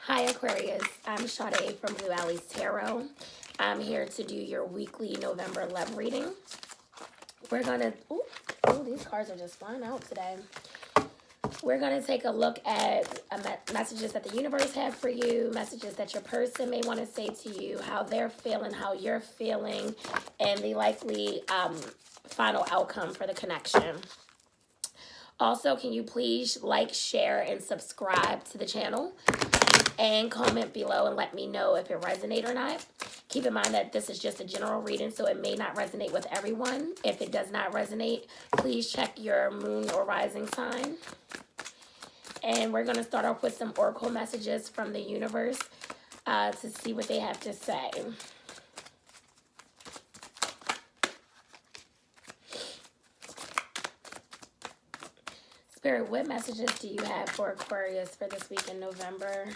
Hi Aquarius, I'm Sade from Blue Alley's Tarot. I'm here to do your weekly November love reading. We're gonna, these cards are just flying out today. We're gonna take a look at messages that the universe have for you, messages that your person may want to say to you, how they're feeling, how you're feeling, and the likely final outcome for the connection. Also, can you please like, share, and subscribe to the channel? And comment below and let me know if it resonates or not. Keep in mind that this is just a general reading, so it may not resonate with everyone. If it does not resonate, please check your moon or rising sign. And we're going to start off with some oracle messages from the universe to see what they have to say. Spirit, what messages do you have for Aquarius for this week in November?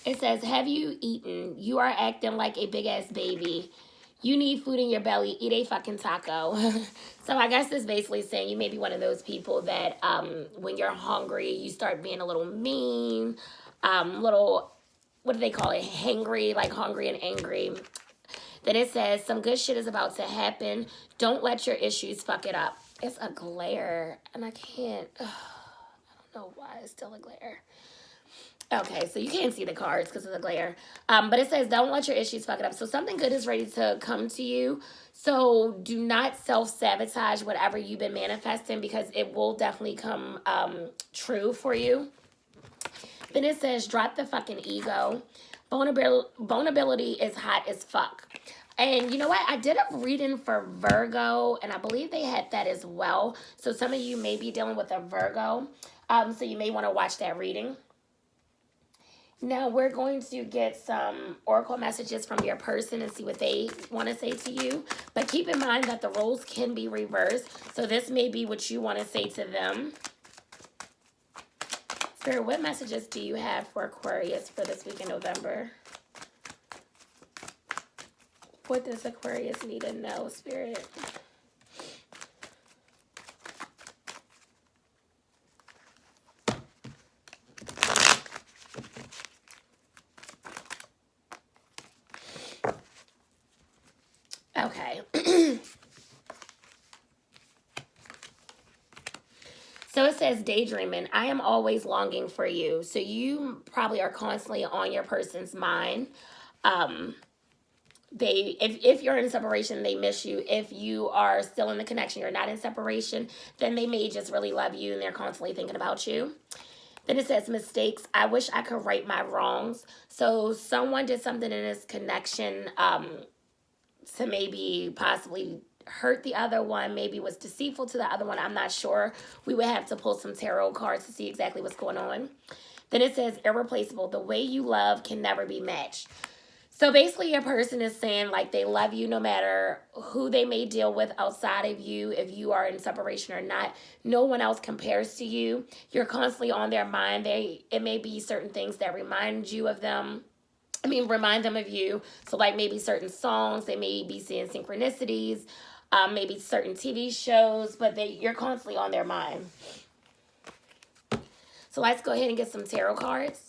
It says, have you eaten? You are acting like a big-ass baby. You need food in your belly. Eat a fucking taco. So I guess it's basically saying you may be one of those people that when you're hungry, you start being a little mean, little, what do they call it? Hangry, like hungry and angry. Then it says, some good shit is about to happen. Don't let your issues fuck it up. It's a glare, and I can't, I don't know why it's still a glare. Okay, so you can't see the cards because of the glare. But it says, don't let your issues fuck it up. So something good is ready to come to you. So do not self-sabotage whatever you've been manifesting, because it will definitely come true for you. Then it says, drop the fucking ego. Vulnerability is hot as fuck. And you know what? I did a reading for Virgo, and I believe they had that as well. So some of you may be dealing with a Virgo. So you may want to watch that reading. Now we're going to get some oracle messages from your person and see what they want to say to you. But keep in mind that the roles can be reversed. So this may be what you want to say to them. Spirit, what messages do you have for Aquarius for this week in November? What does Aquarius need to know, Spirit? Okay. So it says daydreaming. I am always longing for you. So you probably are constantly on your person's mind. If you're in separation, they miss you. If you are still in the connection, you're not in separation, then they may just really love you and they're constantly thinking about you. Then it says mistakes. I wish I could right my wrongs. So someone did something in this connection to maybe possibly hurt the other one, maybe was deceitful to the other one. I'm not sure. We would have to pull some tarot cards to see exactly what's going on. Then it says irreplaceable. The way you love can never be matched. So basically your person is saying like they love you no matter who they may deal with outside of you, if you are in separation or not. No one else compares to you. You're constantly on their mind. It may be certain things that remind you of them. Remind them of you. So like maybe certain songs, they may be seeing synchronicities, maybe certain TV shows, but you're constantly on their mind. So let's go ahead and get some tarot cards.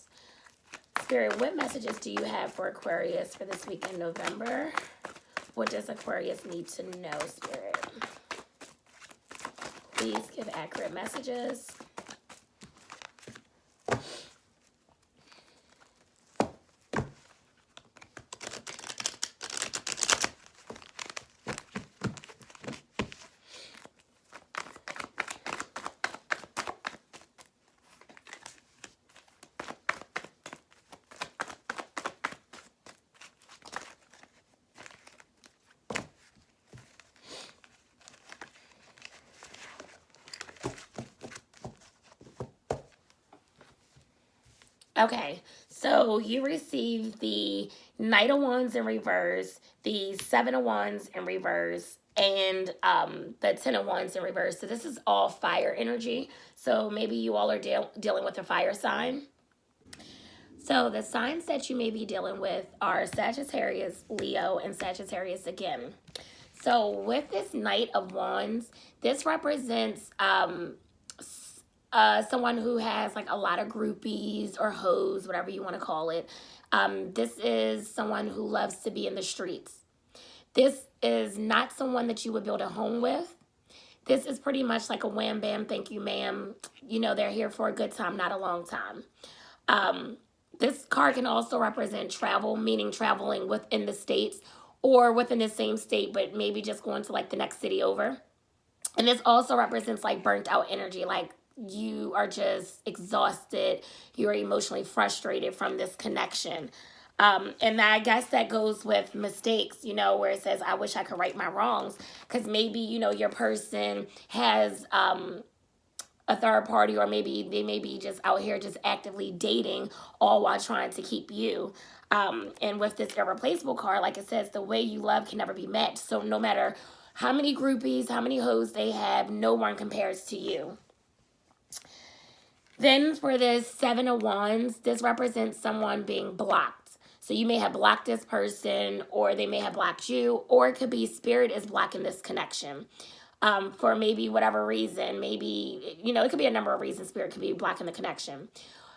Spirit, what messages do you have for Aquarius for this week in November? What does Aquarius need to know, Spirit? Please give accurate messages. Okay, so you received the Knight of Wands in reverse, the Seven of Wands in reverse, and the Ten of Wands in reverse. So this is all fire energy. So maybe you all are dealing with a fire sign. So the signs that you may be dealing with are Sagittarius, Leo, and Sagittarius again. So with this Knight of Wands, this represents someone who has like a lot of groupies or hoes, whatever you want to call it. This is someone who loves to be in the streets. This is not someone that you would build a home with. This is pretty much like a wham bam, thank you ma'am. You know, they're here for a good time, not a long time. This card can also represent travel, meaning traveling within the states or within the same state, but maybe just going to like the next city over. And this also represents like burnt out energy, like you are just exhausted, you're emotionally frustrated from this connection. And I guess that goes with mistakes, you know, where it says, I wish I could right my wrongs. Because maybe, you know, your person has a third party, or maybe they may be just out here just actively dating, all while trying to keep you. And with this irreplaceable card, like it says, the way you love can never be matched. So no matter how many groupies, how many hoes they have, no one compares to you. Then for this Seven of Wands, this represents someone being blocked. So you may have blocked this person, or they may have blocked you, or it could be spirit is blocking this connection. For maybe whatever reason, maybe, you know, it could be a number of reasons spirit could be blocking the connection.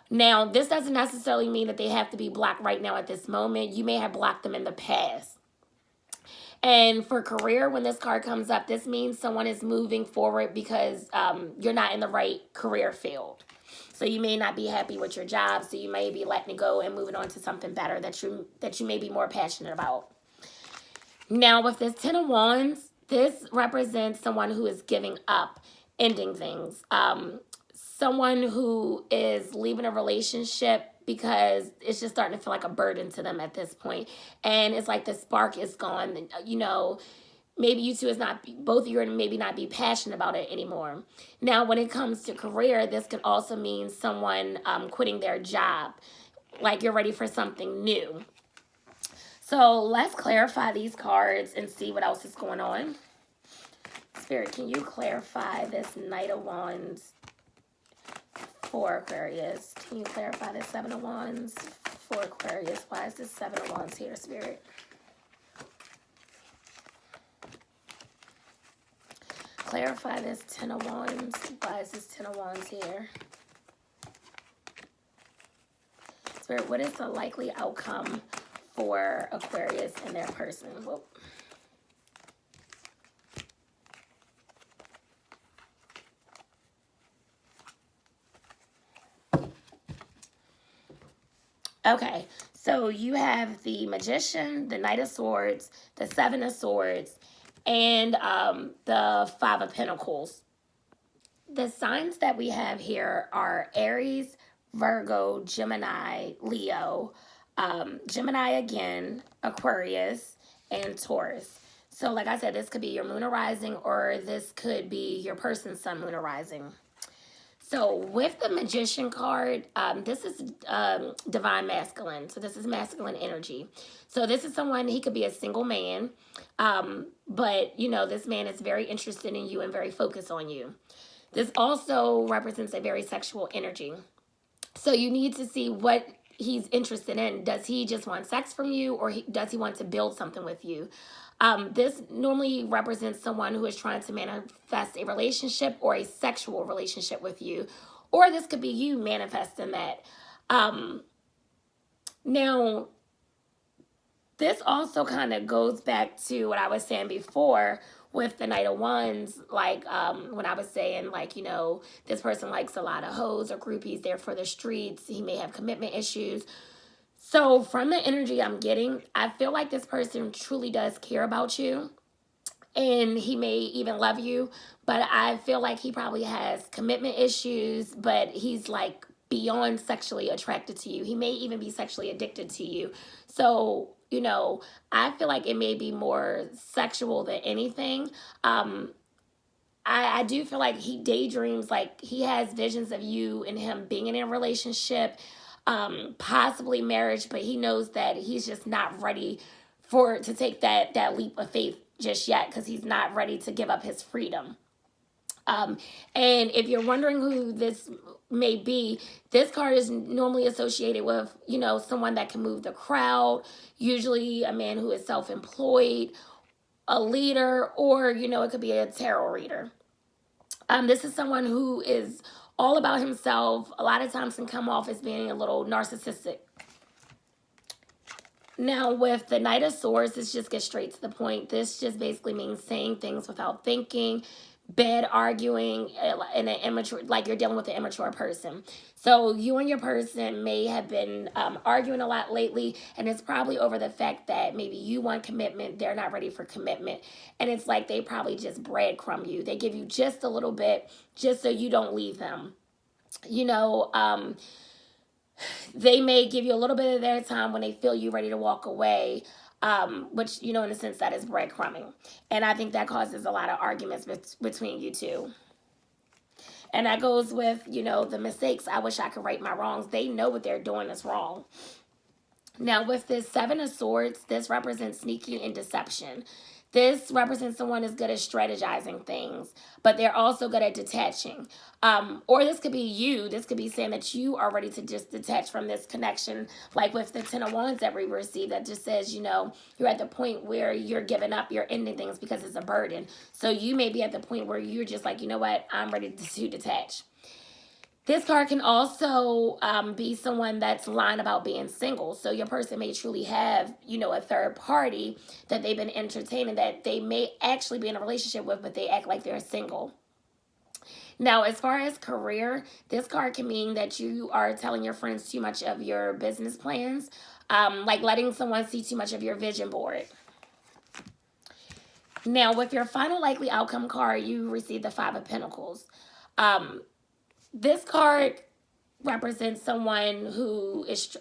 Now, this doesn't necessarily mean that they have to be blocked right now at this moment. You may have blocked them in the past. And for career, when this card comes up, this means someone is moving forward because you're not in the right career field. So you may not be happy with your job, so you may be letting it go and moving on to something better that you may be more passionate about. Now, with this Ten of Wands, this represents someone who is giving up, ending things. Someone who is leaving a relationship because it's just starting to feel like a burden to them at this point. And it's like the spark is gone. You know, maybe you two is not, both of you are maybe not be passionate about it anymore. Now, when it comes to career, this could also mean someone quitting their job. Like you're ready for something new. So let's clarify these cards and see what else is going on. Spirit, can you clarify this Knight of Wands for Aquarius? Can you clarify this Seven of Wands for Aquarius? Why is this Seven of Wands here, Spirit? Clarify this Ten of Wands. Why is this Ten of Wands here? Spirit, what is the likely outcome for Aquarius and their person? Whoa. Okay, so you have the Magician, the Knight of Swords, the Seven of Swords, and the Five of Pentacles. The signs that we have here are Aries, Virgo, Gemini, Leo, Gemini again, Aquarius, and Taurus. So like I said, this could be your moon or rising, or this could be your person's sun, moon, or rising. So with the Magician card, this is divine masculine. So this is masculine energy. So this is someone, he could be a single man, but, you know, this man is very interested in you and very focused on you. This also represents a very sexual energy. So you need to see what he's interested in. Does he just want sex from you, or does he want to build something with you? This normally represents someone who is trying to manifest a relationship or a sexual relationship with you. Or this could be you manifesting that. Now, this also kind of goes back to what I was saying before with the Knight of Wands. Like when I was saying, like, you know, this person likes a lot of hoes or groupies there for the streets. He may have commitment issues. So from the energy I'm getting, I feel like this person truly does care about you, and he may even love you, but I feel like he probably has commitment issues, but he's like beyond sexually attracted to you. He may even be sexually addicted to you. So, you know, I feel like it may be more sexual than anything. I do feel like he daydreams, like he has visions of you and him being in a relationship, possibly marriage, but he knows that he's just not ready to take that leap of faith just yet, because he's not ready to give up his freedom. And if you're wondering who this may be, this card is normally associated with, you know, someone that can move the crowd, usually a man who is self-employed, a leader, or, you know, it could be a tarot reader. This is someone who is all about himself. A lot of times can come off as being a little narcissistic. Now, with the Knight of Swords, this just gets straight to the point. This just basically means saying things without thinking, bad arguing, in an immature, like you're dealing with an immature person. So you and your person may have been arguing a lot lately, and it's probably over the fact that maybe you want commitment, they're not ready for commitment, and it's like they probably just breadcrumb you. They give you just a little bit just so you don't leave them. You know, they may give you a little bit of their time when they feel you ready to walk away, which, you know, in a sense, that is breadcrumbing. And I think that causes a lot of arguments between you two. And that goes with, you know, the mistakes. I wish I could right my wrongs. They know what they're doing is wrong. Now, with this Seven of Swords, this represents sneaky and deception. This represents someone who's good at strategizing things, but they're also good at detaching. Or this could be you. This could be saying that you are ready to just detach from this connection, like with the Ten of Wands that we received, that just says, you know, you're at the point where you're giving up, you're ending things because it's a burden. So you may be at the point where you're just like, you know what, I'm ready to detach. This card can also be someone that's lying about being single. So your person may truly have, you know, a third party that they've been entertaining that they may actually be in a relationship with, but they act like they're single. Now, as far as career, this card can mean that you are telling your friends too much of your business plans, like letting someone see too much of your vision board. Now, with your final likely outcome card, you receive the Five of Pentacles. This card represents someone who is,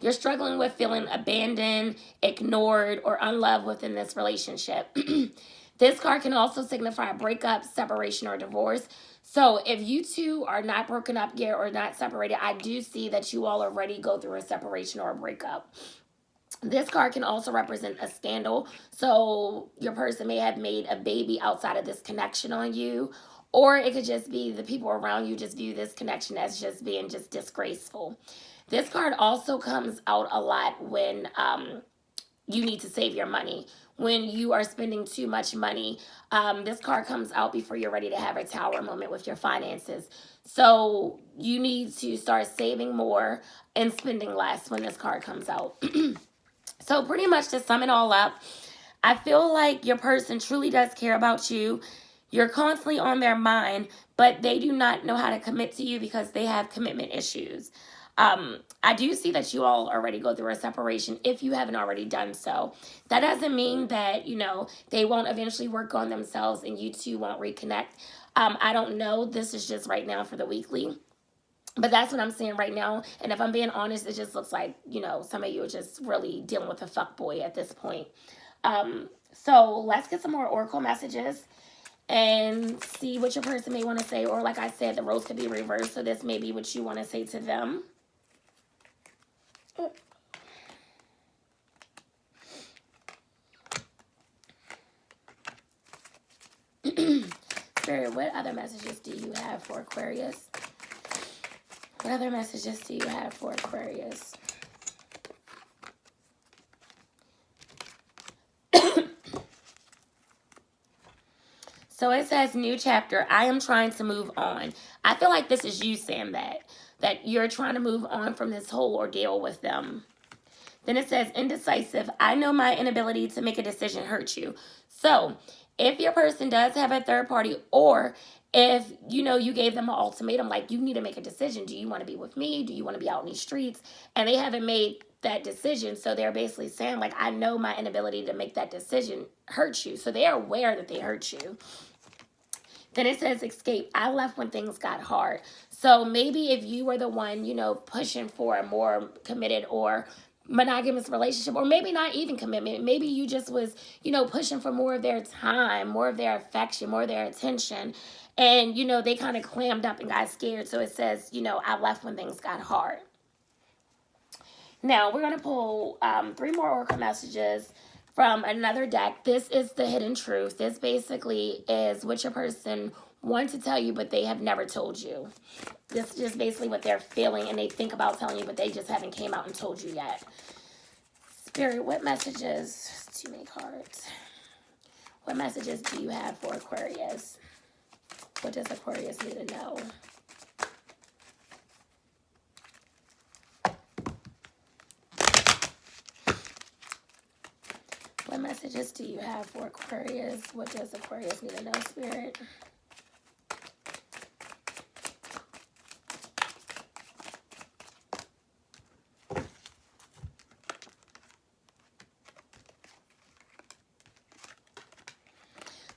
you're struggling with feeling abandoned, ignored, or unloved within this relationship. This card can also signify a breakup, separation, or divorce. So if you two are not broken up yet or not separated, I do see that you all already go through a separation or a breakup. This card can also represent a scandal. So your person may have made a baby outside of this connection on you. Or it could just be the people around you just view this connection as just being just disgraceful. This card also comes out a lot when you need to save your money. When you are spending too much money, this card comes out before you're ready to have a tower moment with your finances. So you need to start saving more and spending less when this card comes out. So pretty much to sum it all up, I feel like your person truly does care about you. You're constantly on their mind, but they do not know how to commit to you because they have commitment issues. I do see that you all already go through a separation if you haven't already done so. That doesn't mean that, you know, they won't eventually work on themselves and you two won't reconnect. I don't know. This is just right now for the weekly. But that's what I'm seeing right now. And if I'm being honest, it just looks like, you know, some of you are just really dealing with a fuckboy at this point. So let's get some more oracle messages and see what your person may want to say. Or like I said, the roles could be reversed, so this may be what you want to say to them. Spirit, what other messages do you have for Aquarius? What other messages do you have for Aquarius? So it says, new chapter. I am trying to move on. I feel like this is you saying that you're trying to move on from this whole ordeal with them. Then it says, indecisive. I know my inability to make a decision hurts you. So if your person does have a third party, or if, you know, you gave them an ultimatum, like you need to make a decision. Do you want to be with me? Do you want to be out in these streets? And they haven't made that decision. So they're basically saying, like, I know my inability to make that decision hurts you. So they are aware that they hurt you. Then it says, escape. I left when things got hard. So maybe if you were the one, you know, pushing for a more committed or monogamous relationship, or maybe not even commitment, maybe you just was, you know, pushing for more of their time, more of their affection, more of their attention, and, you know, they kind of clammed up and got scared. So it says, you know, I left when things got hard. Now we're going to pull 3 more oracle messages from another deck. This is the hidden truth. This basically is what your person wants to tell you, but they have never told you. This is just basically what they're feeling and they think about telling you, but they just haven't came out and told you yet. Spirit, what messages? Too many cards. What messages do you have for Aquarius? What does Aquarius need to know? What messages do you have for Aquarius? What does Aquarius need to know, Spirit?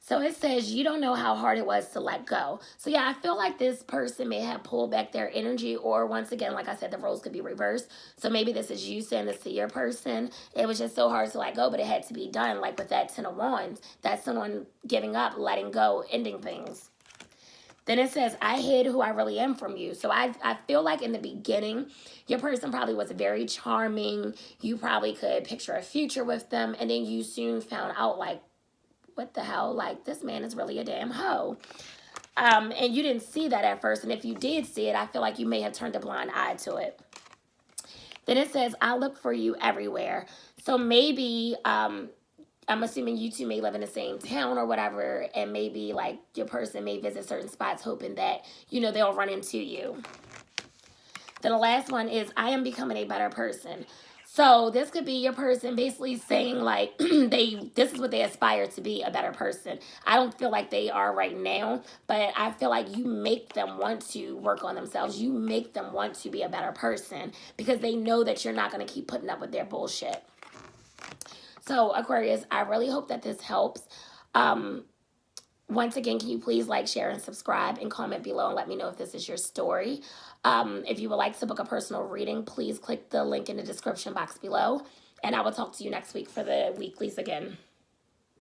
So it says you don't know how hard it was to let go. So yeah, I feel like this person may have pulled back their energy, or once again, like I said, the roles could be reversed. So maybe this is you saying this to your person. It was just so hard to let go, but it had to be done. Like with that 10 of Wands, that's someone giving up, letting go, ending things. Then it says, I hid who I really am from you. So I feel like in the beginning, your person probably was very charming. You probably could picture a future with them. And then you soon found out, like, what the hell? Like, this man is really a damn hoe. And you didn't see that at first. And if you did see it, I feel like you may have turned a blind eye to it. Then it says, I look for you everywhere. So maybe, I'm assuming you two may live in the same town or whatever. And maybe, like, your person may visit certain spots hoping that, you know, they'll run into you. Then the last one is, I am becoming a better person. So this could be your person basically saying, like, this is what they aspire to be, a better person. I don't feel like they are right now, but I feel like you make them want to work on themselves. You make them want to be a better person because they know that you're not going to keep putting up with their bullshit. So Aquarius, I really hope that this helps. Once again, can you please like, share, and subscribe, and comment below and let me know if this is your story. If you would like to book a personal reading, please click the link in the description box below. And I will talk to you next week for the weeklies again.